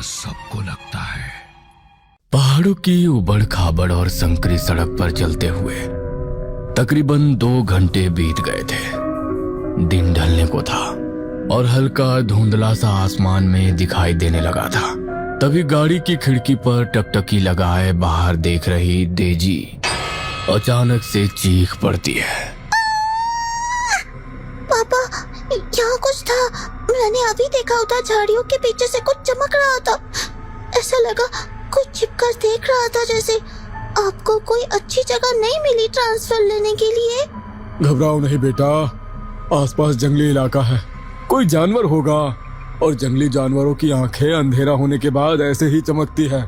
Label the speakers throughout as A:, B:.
A: सबको लगता है।
B: पहाड़ों की उबड़ खाबड़ और संकरी सड़क पर चलते हुए तकरीबन 2 घंटे बीत गए थे। दिन ढलने को था और हल्का धुंधला सा आसमान में दिखाई देने लगा था। तभी गाड़ी की खिड़की पर टकटकी लगाए बाहर देख रही डेजी अचानक से चीख पड़ती है।
C: पापा, यहाँ कुछ था। मैंने अभी देखा, उधर झाड़ियों के पीछे से कुछ चमक रहा था। ऐसा लगा कुछ छिपकर देख रहा था जैसे। आपको कोई अच्छी जगह नहीं मिली ट्रांसफर लेने के लिए?
D: घबराओ नहीं बेटा, आसपास जंगली इलाका है, कोई जानवर होगा। और जंगली जानवरों की आंखें अंधेरा होने के बाद ऐसे ही चमकती है।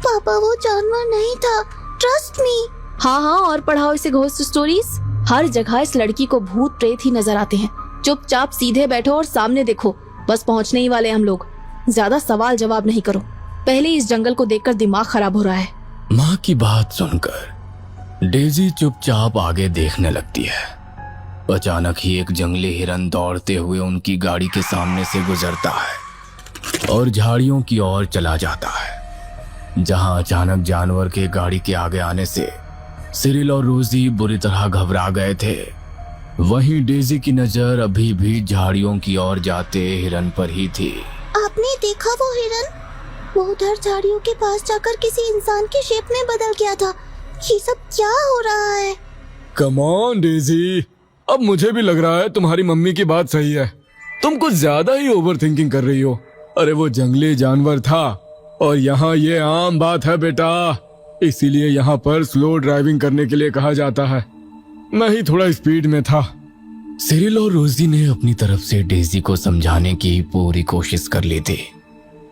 C: पापा, वो जानवर नहीं था, ट्रस्ट मी।
E: हाँ, और पढ़ाओ इसे घोस्ट स्टोरीज। हर जगह इस लड़की को भूत प्रेत ही नजर आते हैं। चुपचाप सीधे बैठो और सामने देखो, बस पहुंचने ही वाले हम लोग। ज्यादा सवाल जवाब नहीं करो, पहले इस जंगल को देखकर दिमाग खराब हो रहा है।
B: माँ की बात सुनकर डेजी चुपचाप आगे देखने लगती है। अचानक ही एक जंगली हिरन दौड़ते हुए उनकी गाड़ी के सामने से गुजरता है और झाड़ियों की ओर चला जाता है। जहां अचानक जानवर के गाड़ी के आगे आने से सिरिल और रोजी बुरी तरह घबरा गए थे, वहीं डेजी की नजर अभी भी झाड़ियों की ओर जाते हिरन पर ही थी।
C: आपने देखा वो हिरन? वो उधर झाड़ियों के पास जाकर किसी इंसान की शेप में बदल गया था। ये सब क्या हो रहा है?
D: कम ऑन डेजी, अब मुझे भी लग रहा है तुम्हारी मम्मी की बात सही है। तुम कुछ ज्यादा ही ओवर थिंकिंग कर रही हो। अरे वो जंगली जानवर था और यहाँ ये आम बात है बेटा, इसीलिए यहाँ पर स्लो ड्राइविंग करने के लिए कहा जाता है। मैं ही थोड़ा स्पीड में था।
B: सिरिल और रोजी ने अपनी तरफ से डेजी को समझाने की पूरी कोशिश कर ली थी,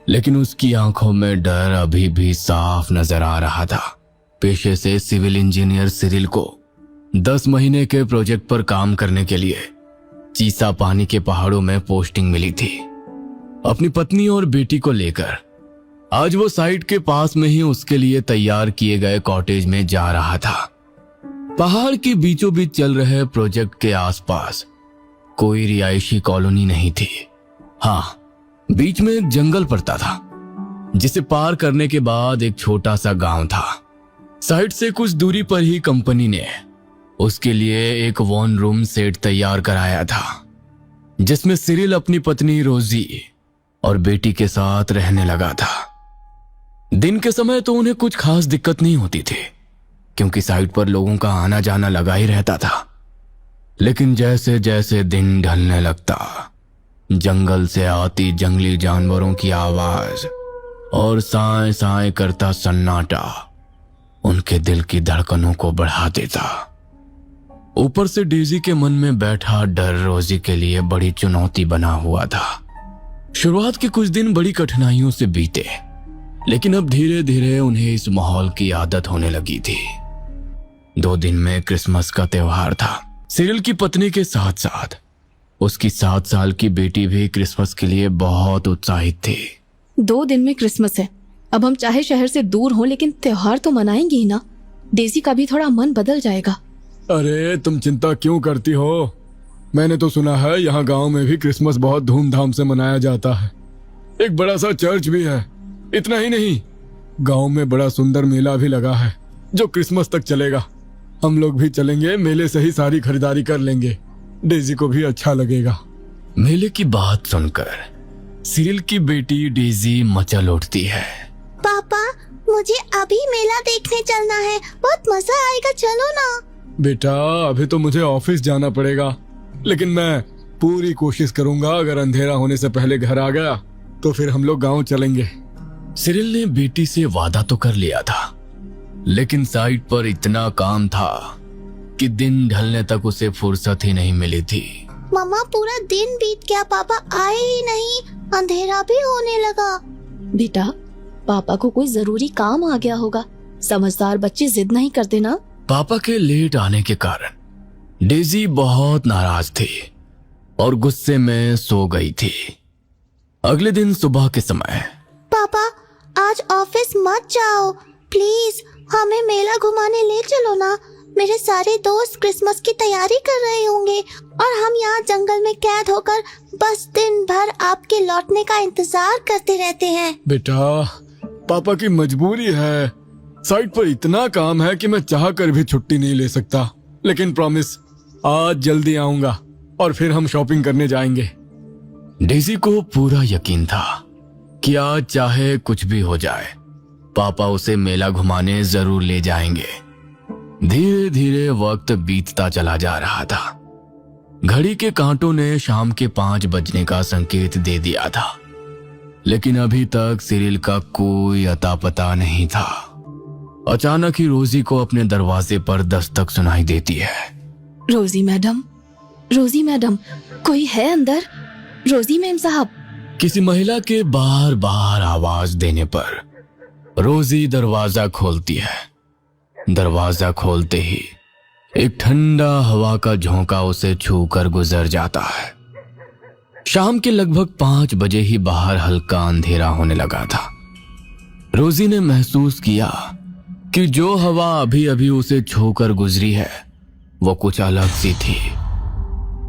B: लेकिन उसकी आंखों में डर अभी भी साफ नजर आ रहा था। पेशे से सिविल इंजीनियर सिरिल को 10 महीने के प्रोजेक्ट पर काम करने के लिए चीसा पानी के पहाड़ों में पोस्टिंग मिली थी। अपनी पत्नी और बेटी को लेकर आज वो साइट के पास में ही उसके लिए तैयार किए गए कॉटेज में जा रहा था। पहाड़ के बीचों बीच चल रहे प्रोजेक्ट के आसपास कोई रिहायशी कॉलोनी नहीं थी। हाँ, बीच में एक जंगल पड़ता था जिसे पार करने के बाद एक छोटा सा गांव था। साइट से कुछ दूरी पर ही कंपनी ने उसके लिए एक 1 रूम सेट तैयार कराया था, जिसमें सिरिल अपनी पत्नी रोजी और बेटी के साथ रहने लगा था। दिन के समय तो उन्हें कुछ खास दिक्कत नहीं होती थी, क्योंकि साइट पर लोगों का आना जाना लगा ही रहता था। लेकिन जैसे जैसे दिन ढलने लगता, जंगल से आती जंगली जानवरों की आवाज और साए साए करता सन्नाटा उनके दिल की धड़कनों को बढ़ा देता। ऊपर से डेजी के मन में बैठा डर रोजी के लिए बड़ी चुनौती बना हुआ था। शुरुआत के कुछ दिन बड़ी कठिनाइयों से बीते, लेकिन अब धीरे धीरे उन्हें इस माहौल की आदत होने लगी थी। 2 दिन में क्रिसमस का त्योहार था। सिरिल की पत्नी के साथ साथ उसकी 7 साल की बेटी भी क्रिसमस के लिए बहुत उत्साहित थी।
E: 2 दिन में क्रिसमस है। अब हम चाहे शहर से दूर हों, लेकिन त्योहार तो मनाएंगे ही ना। डेजी का भी थोड़ा मन बदल जाएगा।
D: अरे तुम चिंता क्यों करती हो? मैंने तो सुना है यहाँ गांव में भी क्रिसमस बहुत धूमधाम से मनाया जाता है। एक बड़ा सा चर्च भी है। इतना ही नहीं, गांव में बड़ा सुंदर मेला भी लगा है जो क्रिसमस तक चलेगा। हम लोग भी चलेंगे, मेले से ही सारी खरीदारी कर लेंगे। डेजी को भी अच्छा लगेगा।
B: मेले की बात सुनकर सिरिल की बेटी डेजी मचल उठती है।
C: पापा, मुझे अभी मेला देखने चलना है, बहुत मजा आएगा, चलो ना।
D: बेटा, अभी तो मुझे ऑफिस जाना पड़ेगा, लेकिन मैं पूरी कोशिश करूंगा अगर अंधेरा होने से पहले घर आ गया तो फिर हम लोग गांव चलेंगे।
B: सिरिल ने बेटी से वादा तो कर लिया था, लेकिन साइट पर इतना काम था कि दिन ढलने तक उसे फुर्सत ही नहीं मिली थी।
C: मम्मा, पूरा दिन बीत गया, पापा आए ही नहीं, अंधेरा भी होने लगा।
E: बेटा, पापा को कोई जरूरी काम आ गया होगा। समझदार बच्चे जिद नहीं करते ना।
B: पापा के लेट आने के कारण डेजी बहुत नाराज थी और गुस्से में सो गई थी। अगले दिन सुबह के समय,
C: पापा, आज ऑफिस मत जाओ, प्लीज हमें मेला घुमाने ले चलो ना। मेरे सारे दोस्त क्रिसमस की तैयारी कर रहे होंगे और हम यहाँ जंगल में कैद होकर बस दिन भर आपके लौटने का इंतजार करते रहते हैं।
D: बेटा, पापा की मजबूरी है। साइट पर इतना काम है कि मैं चाह कर भी छुट्टी नहीं ले सकता, लेकिन प्रॉमिस आज जल्दी आऊंगा और फिर हम शॉपिंग करने जाएंगे।
B: डेजी को पूरा यकीन था कि आज चाहे कुछ भी हो जाए, पापा उसे मेला घुमाने जरूर ले जाएंगे। धीरे धीरे वक्त बीतता चला जा रहा था। घड़ी के कांटों ने शाम के 5 बजने का संकेत दे दिया था, लेकिन अभी तक सिरिल का कोई अता पता नहीं था। अचानक ही रोजी को अपने दरवाजे पर दस्तक सुनाई देती है।
E: रोजी मैडम, कोई है अंदर? रोजी मैम साहब।
B: किसी महिला के बार बार आवाज देने पर रोजी दरवाजा खोलती है। दरवाजा खोलते ही एक ठंडा हवा का झोंका उसे छूकर गुजर जाता है। शाम के लगभग 5 बजे ही बाहर हल्का अंधेरा होने लगा था। रोजी ने महसूस किया कि जो हवा अभी अभी उसे छूकर गुजरी है वो कुछ अलग सी थी।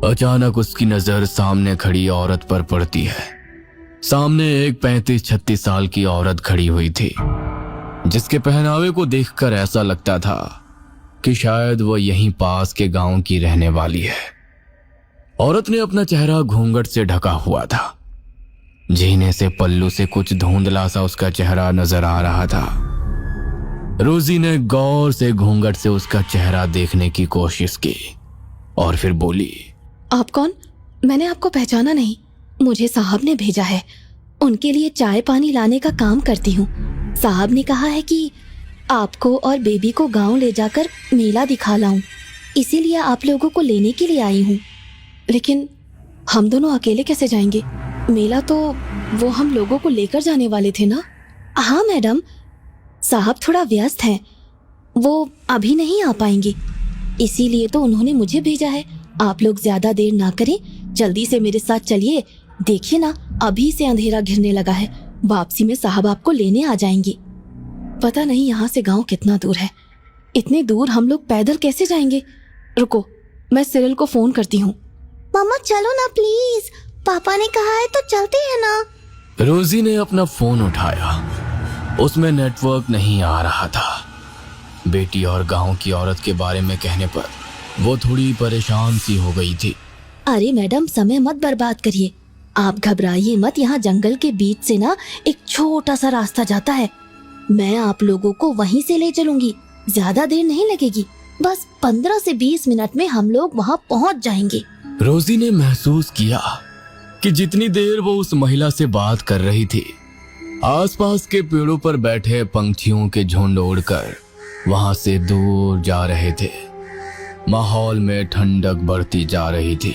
B: अचानक उसकी नजर सामने खड़ी औरत पर पड़ती है। सामने एक 35-36 साल की औरत खड़ी हुई थी, जिसके पहनावे को देखकर ऐसा लगता था कि शायद वो यहीं पास के गांव की रहने वाली है। औरत ने अपना चेहरा घूंघट से ढका हुआ था। जीने से पल्लू से कुछ धुंधला सा उसका चेहरा नजर आ रहा था। रोजी ने गौर से घूंघट से उसका चेहरा देखने की कोशिश की और फिर बोली,
E: आप कौन? मैंने आपको पहचाना नहीं। मुझे साहब ने भेजा है, उनके लिए चाय पानी लाने का काम करती हूँ। साहब ने कहा है कि आपको और बेबी को गांव ले जाकर मेला दिखा लाऊं, इसीलिए आप लोगों को लेने के लिए आई हूँ। लेकिन हम दोनों अकेले कैसे जाएंगे? मेला तो वो हम लोगों को लेकर जाने वाले थे ना? हाँ मैडम, साहब थोड़ा व्यस्त हैं, वो अभी नहीं आ पाएंगे, इसीलिए तो उन्होंने मुझे भेजा है। आप लोग ज्यादा देर ना करें, जल्दी से मेरे साथ चलिए। देखिए ना, अभी से अंधेरा घिरने लगा है। वापसी में साहब आपको लेने आ जाएंगे। पता नहीं यहाँ से गांव कितना दूर है। इतने दूर हम लोग पैदल कैसे जाएंगे? रुको, मैं सिरिल को फोन करती हूँ।
C: मम्मा चलो ना प्लीज, पापा ने कहा है तो चलते हैं ना।
B: रोजी ने अपना फोन उठाया। उसमें नेटवर्क नहीं आ रहा था। बेटी और गांव की औरत के बारे में कहने पर वो थोड़ी परेशान सी हो गई थी।
C: अरे मैडम, समय मत बर्बाद करिए, आप घबराइए मत। यहाँ जंगल के बीच से ना एक छोटा सा रास्ता जाता है, मैं आप लोगों को वहीं से ले चलूंगी। ज्यादा देर नहीं लगेगी, बस 15 से 20 मिनट में हम लोग वहाँ पहुँच जाएंगे।
B: रोजी ने महसूस किया कि जितनी देर वो उस महिला से बात कर रही थी, आसपास के पेड़ों पर बैठे पंछियों के झुंड उड़कर वहां से दूर जा रहे थे। माहौल में ठंडक बढ़ती जा रही थी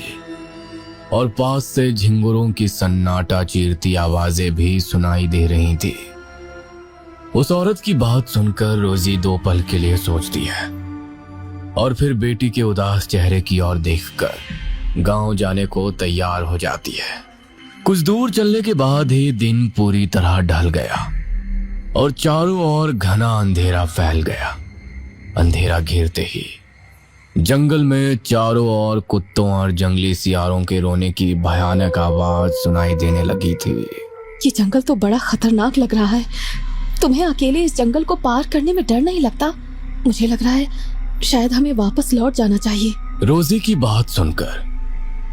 B: और पास से झिंगुरों की सन्नाटा चीरती आवाजें भी सुनाई दे रही थी। उस औरत की बात सुनकर रोजी 2 पल के लिए सोचती है और फिर बेटी के उदास चेहरे की ओर देखकर गांव जाने को तैयार हो जाती है। कुछ दूर चलने के बाद ही दिन पूरी तरह ढल गया और चारों ओर घना अंधेरा फैल गया। अंधेरा घेरते ही जंगल में चारों ओर कुत्तों और जंगली सियारों के रोने की भयानक आवाज सुनाई देने लगी थी।
E: ये जंगल तो बड़ा खतरनाक लग रहा है। तुम्हें अकेले इस जंगल को पार करने में डर नहीं लगता? मुझे लग रहा है शायद हमें वापस लौट जाना चाहिए।
B: रोजी की बात सुनकर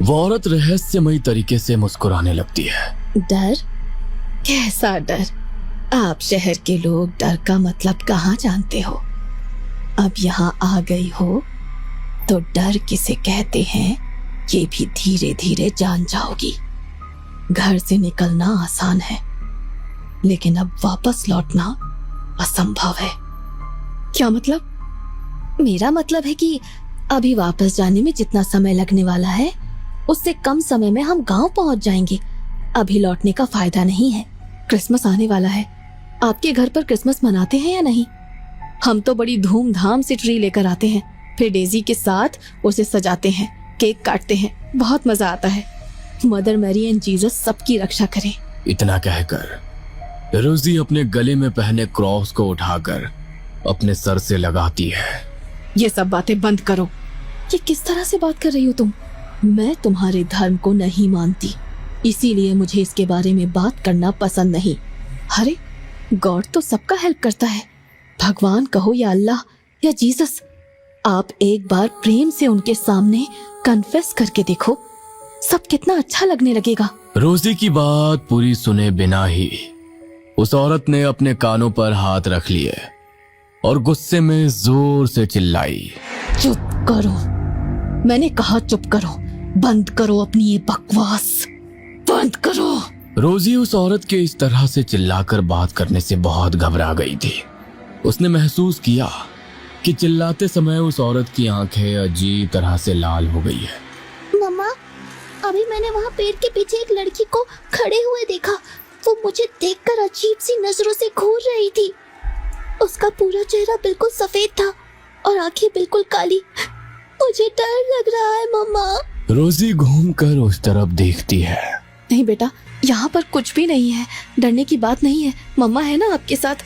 B: वो औरत रहस्यमयी तरीके से मुस्कुराने लगती है।
E: डर? कैसा डर? आप शहर के लोग डर का मतलब कहाँ जानते हो? अब यहाँ आ गई हो तो डर किसे कहते हैं ये भी धीरे धीरे जान जाओगी। घर से निकलना आसान है, लेकिन अब वापस लौटना असंभव है। क्या मतलब? मेरा मतलब है कि अभी वापस जाने में जितना समय लगने वाला है उससे कम समय में हम गांव पहुंच जाएंगे। अभी लौटने का फायदा नहीं है। क्रिसमस आने वाला है। आपके घर पर क्रिसमस मनाते हैं या नहीं? हम तो बड़ी धूमधाम से ट्री लेकर आते हैं, फिर डेजी के साथ उसे सजाते हैं, केक काटते हैं, बहुत मजा आता है। मदर मैरी एंड जीसस सबकी रक्षा करें।
B: इतना कहकर रोजी अपने गले में पहने क्रॉस को उठाकर अपने सर से लगाती है
E: ये सब बातें बंद करो। ये किस तरह से बात कर रही हो तुम? मैं तुम्हारे धर्म को नहीं मानती, इसीलिए मुझे इसके बारे में बात करना पसंद नहीं। अरे गॉड तो सबका हेल्प करता है, भगवान कहो या अल्लाह या जीसस। आप एक बार प्रेम से उनके सामने कन्फेस करके देखो, सब कितना अच्छा लगने लगेगा।
B: रोजी की बात पूरी सुने बिना ही उस औरत ने अपने कानों पर हाथ रख लिए और गुस्से में जोर से चिल्लाई,
E: चुप करो, मैंने कहा चुप करो, बंद करो अपनी ये बकवास, बंद करो।
B: रोजी उस औरत के इस तरह से चिल्लाकर बात करने से बहुत घबरा गई थी। उसने महसूस किया कि चिल्लाते समय उस औरत की आंखें अजीब तरह से लाल हो गई है।
C: मम्मा, अभी मैंने वहाँ पेड़ के पीछे एक लड़की को खड़े हुए देखा। वो मुझे देखकर अजीब सी नजरों से घूर रही थी। उसका पूरा चेहरा बिल्कुल सफेद था और आंखें बिल्कुल काली। मुझे डर लग रहा है मम्मा।
B: रोजी घूमकर उस तरफ देखती है।
E: नहीं बेटा, यहाँ पर कुछ भी नहीं है, डरने की बात नहीं है, मम्मा है ना आपके साथ,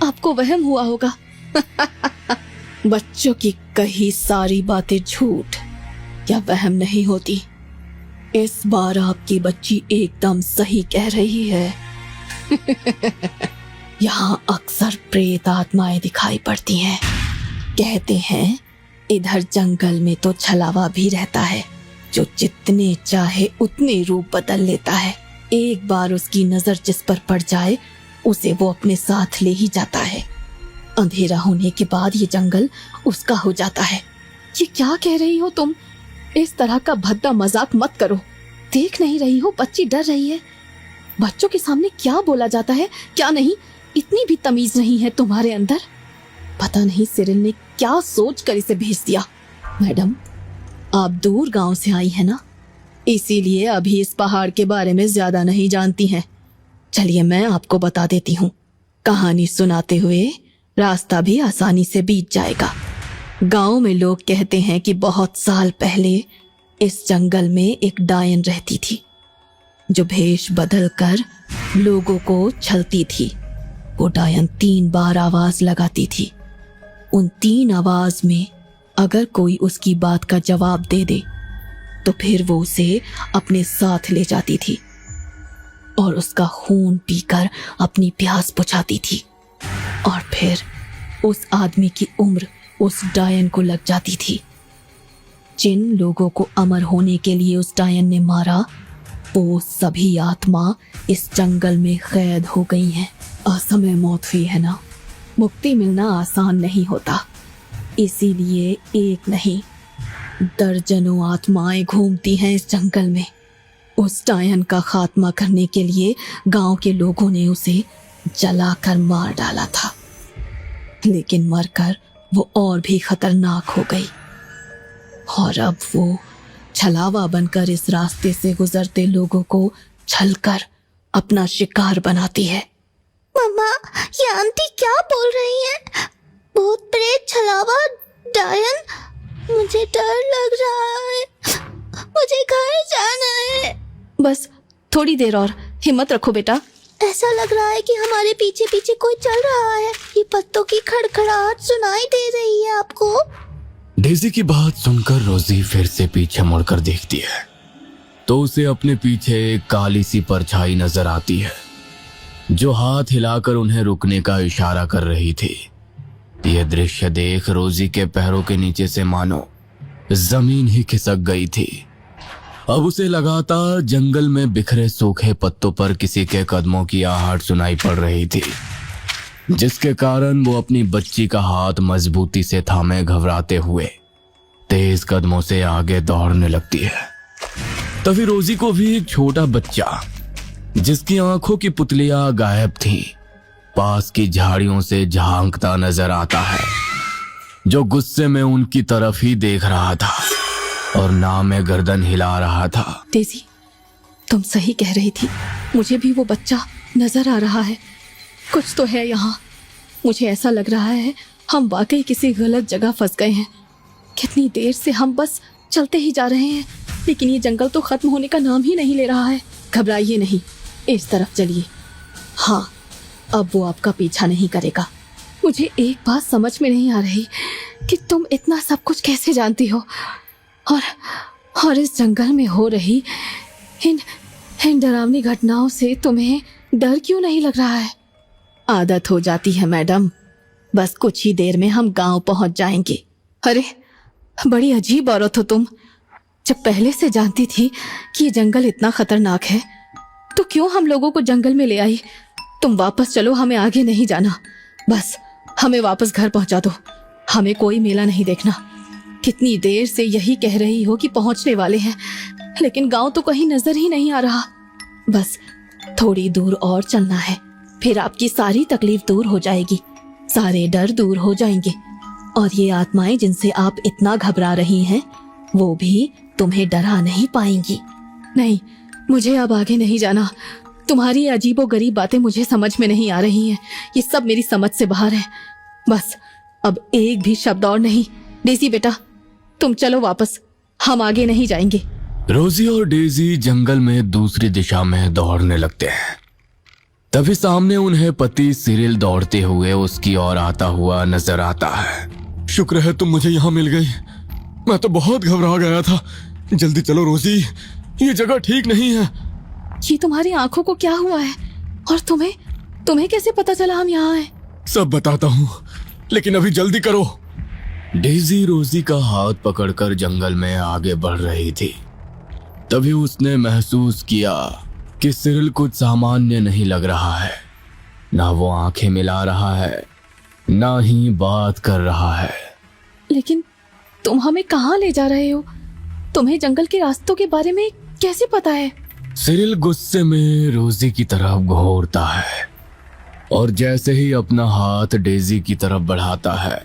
E: आपको वहम हुआ होगा। बच्चों की कही सारी बातें झूठ या वहम नहीं होती। इस बार आपकी बच्ची एकदम सही कह रही है। यहाँ अक्सर प्रेत आत्माएं दिखाई पड़ती हैं। कहते हैं इधर जंगल में तो छलावा भी रहता है, जो जितने चाहे उतने रूप बदल लेता है। एक बार उसकी नजर जिस पर पड़ जाए उसे वो अपने साथ ले ही जाता है। अंधेरा होने के बाद ये जंगल उसका हो जाता है। ये क्या कह रही हो तुम? इस तरह का भद्दा मजाक मत करो। देख नहीं रही हो बच्ची डर रही है? बच्चों के सामने क्या बोला जाता है क्या नहीं, इतनी भी तमीज नहीं है तुम्हारे अंदर। पता नहीं सिरिल ने क्या सोच कर इसे भेज दिया। मैडम, आप दूर गांव से आई है ना, इसीलिए अभी इस पहाड़ के बारे में ज्यादा नहीं जानती हैं। चलिए मैं आपको बता देती हूँ। कहानी सुनाते हुए रास्ता भी आसानी से बीत जाएगा। गांव में लोग कहते हैं कि बहुत साल पहले इस जंगल में एक डायन रहती थी, जो भेष बदलकर लोगों को छलती थी। वो डायन 3 बार आवाज लगाती थी। उन 3 आवाज में अगर कोई उसकी बात का जवाब दे दे तो फिर वो उसे अपने साथ ले जाती थी और उसका खून पीकर अपनी प्यास बुझाती थी। और फिर उस आदमी की उम्र उस डायन को लग जाती थी। जिन लोगों को अमर होने के लिए उस डायन ने मारा, वो सभी आत्मा इस जंगल में कैद हो गई हैं। असमय मौत हुई है ना, मुक्ति मिलना आसान नहीं होता। इसीलिए एक नहीं दर्जनों आत्माएं घूमती हैं इस जंगल में। उस डायन का खात्मा करने के लिए गांव के लोगों ने उसे जलाकर मार डाला था, लेकिन मरकर वो और भी खतरनाक हो गई। और अब वो छलावा बनकर इस रास्ते से गुजरते लोगों को छलकर अपना शिकार बनाती है।
C: मम्मा, ये आंटी क्या बोल रही है? भूत प्रेत छलावा डायन, मुझे डर लग रहा है। मुझे घर जाना है।
E: बस थोड़ी देर और हिम्मत रखो बेटा।
C: ऐसा लग रहा है कि हमारे पीछे पीछे कोई चल रहा है। ये पत्तों की खड़खड़ाहट सुनाई दे रही है आपको?
B: डेजी की बात सुनकर रोजी फिर से पीछे मुड़कर देखती है तो उसे अपने पीछे एक काली सी परछाई नजर आती है, जो हाथ हिलाकर उन्हें रुकने का इशारा कर रही थी। यह दृश्य देख रोजी के पैरों के नीचे से मानो जमीन ही खिसक गई थी। अब उसे लगातार जंगल में बिखरे सूखे पत्तों पर किसी के कदमों की आहट सुनाई पड़ रही थी, जिसके कारण वो अपनी बच्ची का हाथ मजबूती से थामे घबराते हुए तेज कदमों से आगे दौड़ने लगती है। तभी रोजी को भी एक छोटा बच्चा, जिसकी आंखों की पुतलियां गायब थीं, पास की झाड़ियों से झांकता नजर आता है, जो गुस्से में उनकी तरफ ही देख रहा था और नामे गर्दन हिला रहा था।
E: डेजी, तुम सही कह रही थी, मुझे भी वो बच्चा नजर आ रहा है। कुछ तो है यहाँ। मुझे ऐसा लग रहा है हम वाकई किसी गलत जगह फंस गए हैं। कितनी देर से हम बस चलते ही जा रहे हैं, लेकिन ये जंगल तो खत्म होने का नाम ही नहीं ले रहा है। घबराइए नहीं, इस तरफ चलिए। हाँ, अब वो आपका पीछा नहीं करेगा। मुझे एक बात समझ में नहीं आ रही, कि तुम इतना सब कुछ कैसे जानती हो और इस जंगल में हो रही इन डरावनी घटनाओं से तुम्हें डर क्यों नहीं लग रहा है? आदत हो जाती है मैडम, बस कुछ ही देर में हम गांव पहुंच जाएंगे। अरे बड़ी अजीब औरत हो तुम। जब पहले से जानती थी कि ये जंगल इतना खतरनाक है तो क्यों हम लोगों को जंगल में ले आई? तुम वापस चलो, हमें आगे नहीं जाना, बस हमें वापस घर पहुंचा दो। हमें कोई मेला नहीं देखना। कितनी देर से यही कह रही हो कि पहुंचने वाले हैं, लेकिन गांव तो कहीं नजर ही नहीं आ रहा। बस थोड़ी दूर और चलना है, फिर आपकी सारी तकलीफ दूर हो जाएगी, सारे डर दूर हो जाएंगे और ये आत्माएं जिनसे आप इतना घबरा रही हैं वो भी तुम्हें डरा नहीं पाएंगी। नहीं, मुझे अब आगे नहीं जाना। तुम्हारी अजीबोगरीब बातें मुझे समझ में नहीं आ रही हैं, ये सब मेरी समझ से बाहर है। बस अब एक भी शब्द और नहीं। डेजी बेटा, तुम चलो वापस, हम आगे नहीं जाएंगे।
B: रोजी और डेजी जंगल में दूसरी दिशा में दौड़ने लगते हैं। तभी सामने उन्हें पति सिरिल दौड़ते हुए उसकी ओर आता हुआ नजर आता है।
D: शुक्र है तुम मुझे यहाँ मिल गई, मैं तो बहुत घबरा गया था। जल्दी चलो रोजी, ये जगह ठीक नहीं है।
E: ये तुम्हारी आंखों को क्या हुआ है और तुम्हें कैसे पता चला हम यहाँ हैं?
D: सब बताता हूँ, लेकिन अभी जल्दी करो।
B: डेजी रोजी का हाथ पकड़कर जंगल में आगे बढ़ रही थी। तभी उसने महसूस किया कि सिरिल कुछ सामान्य नहीं लग रहा है। ना वो आंखें मिला रहा है, ना ही बात कर रहा है।
E: लेकिन तुम हमें कहाँ ले जा रहे हो? तुम्हें जंगल के रास्तों के बारे में कैसे पता है?
B: सिरिल गुस्से में रोजी की तरफ घूरता है और जैसे ही अपना हाथ डेजी की तरफ बढ़ाता है,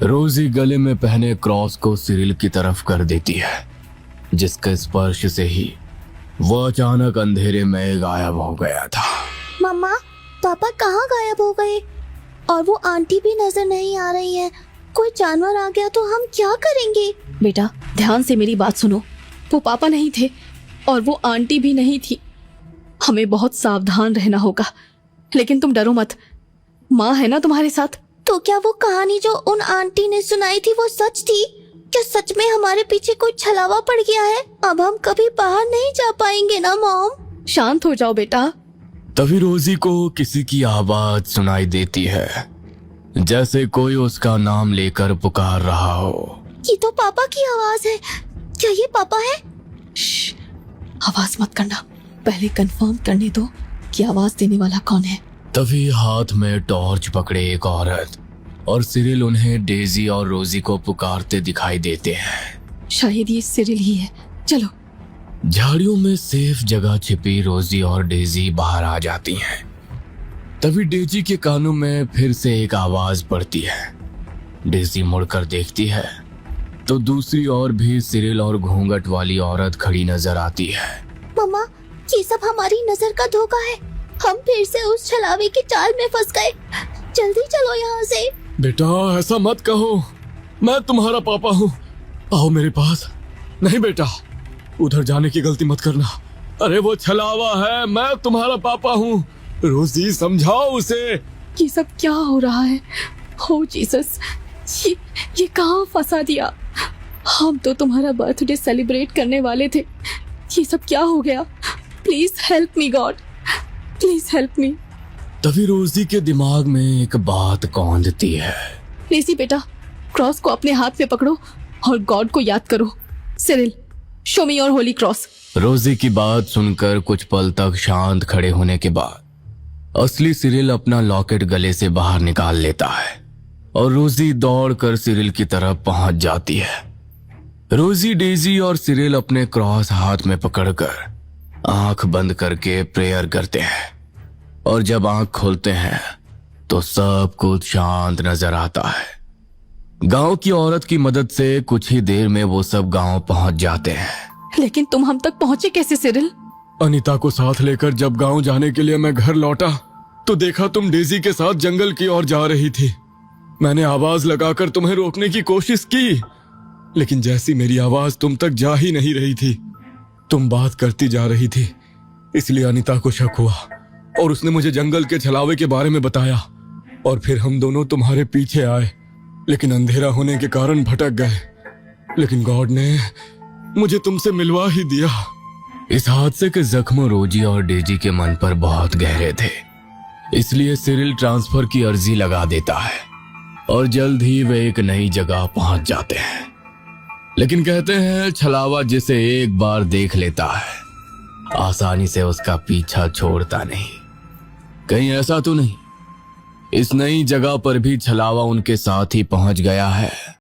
B: रोजी गले में पहने क्रॉस को सिरिल की तरफ कर देती है, जिसके स्पर्श से ही वो अचानक अंधेरे में गायब हो गया था।
C: मम्मा, पापा कहाँ गायब हो गए? और वो आंटी भी नजर नहीं आ रही है। कोई जानवर आ गया तो हम क्या करेंगे?
E: बेटा ध्यान से मेरी बात सुनो। वो पापा नहीं थे और वो आंटी भी नहीं थी। हमें बहुत सावधान रहना होगा, लेकिन तुम डरो मत, माँ है ना तुम्हारे साथ।
C: तो क्या वो कहानी जो उन आंटी ने सुनाई थी वो सच थी? क्या सच में हमारे पीछे कोई छलावा पड़ गया है? अब हम कभी बाहर नहीं जा पाएंगे ना मॉम?
E: शांत हो जाओ बेटा।
B: तभी रोजी को किसी की आवाज सुनाई देती है, जैसे कोई उसका नाम लेकर पुकार रहा हो।
C: ये तो पापा की आवाज है। क्या ये पापा है?
E: श्श, आवाज मत करना, पहले कंफर्म करने दो कि आवाज देने वाला कौन है।
B: तभी हाथ में टॉर्च पकड़े एक औरत और सिरिल उन्हें डेजी और रोजी को पुकारते दिखाई देते हैं।
E: शायद ये सिरिल ही है, चलो।
B: झाड़ियों में सेफ जगह छिपी रोजी और डेजी बाहर आ जाती हैं। तभी डेजी के कानों में फिर से एक आवाज पड़ती है। डेजी मुड़कर देखती है तो दूसरी ओर भी सिरिल और घूंघट वाली औरत खड़ी नजर आती है।
C: मम्मा, ये सब हमारी नजर का धोखा है। हम फिर से उस छलावे की चाल में फंस गए। जल्दी चलो यहाँ से।
D: बेटा ऐसा मत कहो, मैं तुम्हारा पापा हूँ, आओ मेरे पास। नहीं बेटा, उधर जाने की गलती मत करना। अरे वो छलावा है, मैं तुम्हारा पापा हूँ। रोजी समझाओ उसे।
E: ये सब क्या हो रहा है? हो जीसस, ये कहाँ फंसा दिया? हम तो तुम्हारा बर्थडे सेलिब्रेट करने वाले थे, ये सब क्या हो गया? Please help me God, please help me.
B: तभी रोजी के दिमाग में एक बात कौंधती है।
E: लेसी बेटा, क्रॉस को अपने हाथ में पकड़ो और गॉड को याद करो। Cyril, show me your Holi cross.
B: रोजी की बात सुनकर कुछ पल तक शांत खड़े होने के बाद असली सिरिल अपना लॉकेट गले से बाहर निकाल लेता है और रोजी दौड़कर सिरिल की तरफ पहुंच जाती है। रोजी, डेजी और सिरिल अपने क्रॉस हाथ में पकड़कर आंख बंद करके प्रेयर करते हैं और जब आंख खोलते हैं तो सब कुछ शांत नजर आता है। गांव की औरत की मदद से कुछ ही देर में वो सब गांव पहुंच जाते हैं।
E: लेकिन तुम हम तक पहुंचे कैसे सिरिल?
D: अनीता को साथ लेकर जब गांव जाने के लिए मैं घर लौटा तो देखा तुम डेजी के साथ जंगल की ओर जा रही थी। मैंने आवाज लगाकर तुम्हें रोकने की कोशिश की, लेकिन जैसी मेरी आवाज तुम तक जा ही नहीं रही थी, तुम बात करती जा रही थी। इसलिए अनीता को शक हुआ और उसने मुझे जंगल के छलावे के बारे में बताया और फिर हम दोनों तुम्हारे पीछे आए। लेकिन अंधेरा होने के कारण भटक गए। लेकिन गॉड ने मुझे तुमसे मिलवा ही दिया।
B: इस हादसे के जख्म रोजी और डेजी के मन पर बहुत गहरे थे, इसलिए सिरिल ट्रांसफर की अर्जी लगा देता है और जल्द ही वे एक नई जगह पहुंच जाते हैं। लेकिन कहते हैं छलावा जिसे एक बार देख लेता है आसानी से उसका पीछा छोड़ता नहीं। कहीं ऐसा तो नहीं इस नई जगह पर भी छलावा उनके साथ ही पहुंच गया है?